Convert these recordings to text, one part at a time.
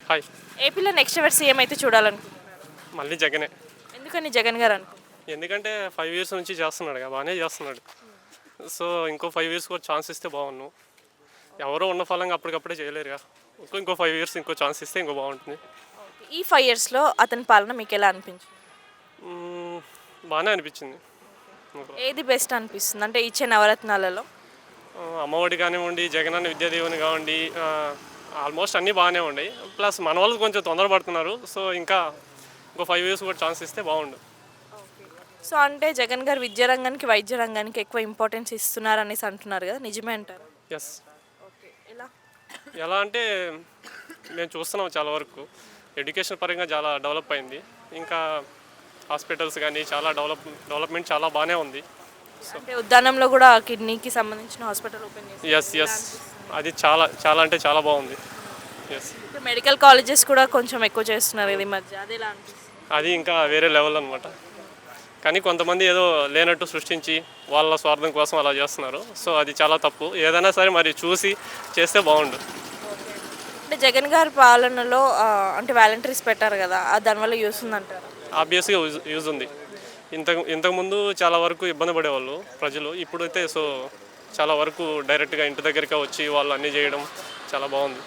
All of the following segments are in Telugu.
హాయ్. ఏపీలో నెక్స్ట్ ఎవరు సీఎం అయితే చూడాలనుకుంటున్నారు? మళ్ళీ జగనే. ఎందుకని జగన్ గారు అనుకుంటున్నారు? ఎందుకంటే 5 ఇయర్స్ నుంచి చేస్తున్నాడు కదా, బాగానే చేస్తున్నాడు. సో ఇంకో 5 ఇయర్స్ కూడా ఛాన్స్ ఇస్తే బాగున్నాను. ఎవరో ఉన్న ఫలంగా అప్పటికప్పుడే చేయలేరుగా. ఇంకో 5 ఇయర్స్ ఇంకో ఛాన్స్ ఇస్తే ఇంకో బాగుంటుంది. ఈ 5 ఇయర్స్లో అతని పాలన మీకు ఎలా అనిపించింది? బాగానే అనిపించింది. ఏది బెస్ట్ అనిపిస్తుంది అంటే ఇచ్చే నవరత్నాలలో? అమ్మఒడి కానివ్వండి, జగనన్న విద్యాదీవెన కావండి, ఆల్మోస్ట్ అన్నీ బాగానే ఉన్నాయి. ప్లస్ మన వాళ్ళు కొంచెం తొందరపడుతున్నారు. సో ఇంకో 5 ఇయర్స్ కూడా ఛాన్స్ ఇస్తే బాగుండు. సో అంటే జగన్ గారు విద్యారంగానికి వైద్య రంగానికి ఎక్కువ ఇంపార్టెన్స్ ఇస్తున్నారు అనేసి అంటున్నారు కదా, నిజమే అంటారు? ఎస్. ఓకే, ఎలా? ఎలా అంటే మేము చూస్తున్నాం చాలా వరకు ఎడ్యుకేషన్ పరంగా చాలా డెవలప్ అయింది. ఇంకా హాస్పిటల్స్ కానీ చాలా డెవలప్మెంట్ చాలా బాగానే ఉంది. అంటే ఉద్దానంలో కూడా కిడ్నీకి సంబంధించిన హాస్పిటల్ ఓపెన్ చేసి ఎస్ అది చాలా చాలా అంటే చాలా బాగుంది. ఎస్. ఇప్పుడు మెడికల్ కాలేజెస్ కూడా కొంచెం ఎక్కువ చేస్తున్నారు ఇది మధ్య, అది ఎలా అనిపిస్తుంది? అది ఇంకా వేరే లెవెల్ అనమాట. కానీ కొంతమంది ఏదో లేనట్టు సృష్టించి వాళ్ళ స్వార్థం కోసం అలా చేస్తున్నారు. సో అది చాలా తప్పు. ఏదైనా సరే మరి చూసి చేస్తే బాగుండు. అంటే జగన్ గారి పాలనలో అంటే వాలంటీర్స్ పెట్టారు కదా, దానివల్ల యూస్ ఉందంటారు? ఆబ్వియస్గా యూజ్ ఉంది. ఇంతకుముందు చాలా వరకు ఇబ్బంది పడేవాళ్ళు ప్రజలు. ఇప్పుడైతే సో చాలా వరకు డైరెక్ట్గా ఇంటి దగ్గరికి వచ్చి వాళ్ళు అన్నీ చేయడం చాలా బాగుంది.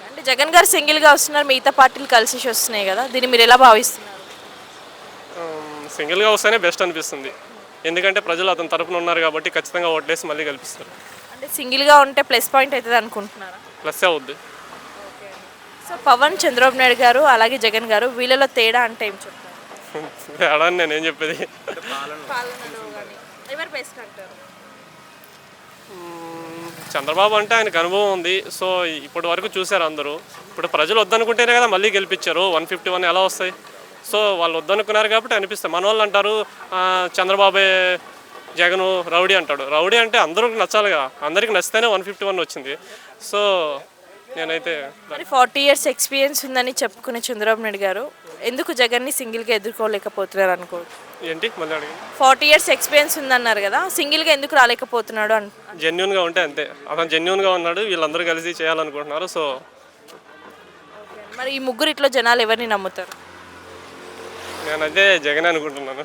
అంటే జగన్ గారు సింగిల్గా వస్తున్నారు, మిగతా పార్టీలు కలిసి వస్తున్నాయి కదా, దీన్ని మీరు ఎలా భావిస్తున్నారు? సింగిల్గా వస్తేనే బెస్ట్ అనిపిస్తుంది. ఎందుకంటే ప్రజలు అతని తరపున ఉన్నారు కాబట్టి ఖచ్చితంగా ఓట్లేసి మళ్ళీ కల్పిస్తారు. అంటే సింగిల్గా ఉంటే ప్లస్ పాయింట్ అవుతుంది అనుకుంటున్నారా? ప్లస్ అవుద్ది. సో పవన్, చంద్రబాబు నాయుడు గారు అలాగే జగన్ గారు, వీళ్ళలో తేడా అంటే ఏం చెప్తారు? తేడా అని నేనేం చెప్పేది. పాలనలో కానీ ఎవరు బెస్ట్ అంటారు? చంద్రబాబు అంటే ఆయనకు అనుభవం ఉంది. సో ఇప్పటి వరకు చూశారు అందరూ. ఇప్పుడు ప్రజలు వద్దనుకుంటేనే కదా మళ్ళీ గెలిపించారు. 151 ఎలా వస్తాయి? సో వాళ్ళు వద్దనుకున్నారు కాబట్టి అనిపిస్తాయి. మన వాళ్ళు అంటారు చంద్రబాబే జగను రౌడీ అంటాడు. రౌడీ అంటే అందరికి నచ్చాలిగా, అందరికి నచ్చితేనే 151 వచ్చింది. సో నేనైతే మరి 40 ఇయర్స్ ఎక్స్పీరియన్స్ ఉందని చెప్పుకునే చంద్రబాబు నాయుడు గారు ఎందుకు జగన్ని సింగిల్గా ఎదుర్కోలేకపోతున్నారు అనుకోవచ్చు? ఏంటి మళ్ళీ అడిగి 40 ఇయర్స్ ఎక్స్పీరియన్స్ ఉందన్నారు కదా, సింగిల్గా ఎందుకు రాలేకపోతున్నాడు జెన్యున్గా ఉంటే అంతే. అతను జెన్యున్గా ఉన్నాడు, వీళ్ళందరూ కలిసి చేయాలనుకుంటున్నారు. సో మరి ఈ ముగ్గురిట్లో జనాలు ఎవరిని నమ్ముతారు? నేనైతే జగన్ అనుకుంటున్నాను.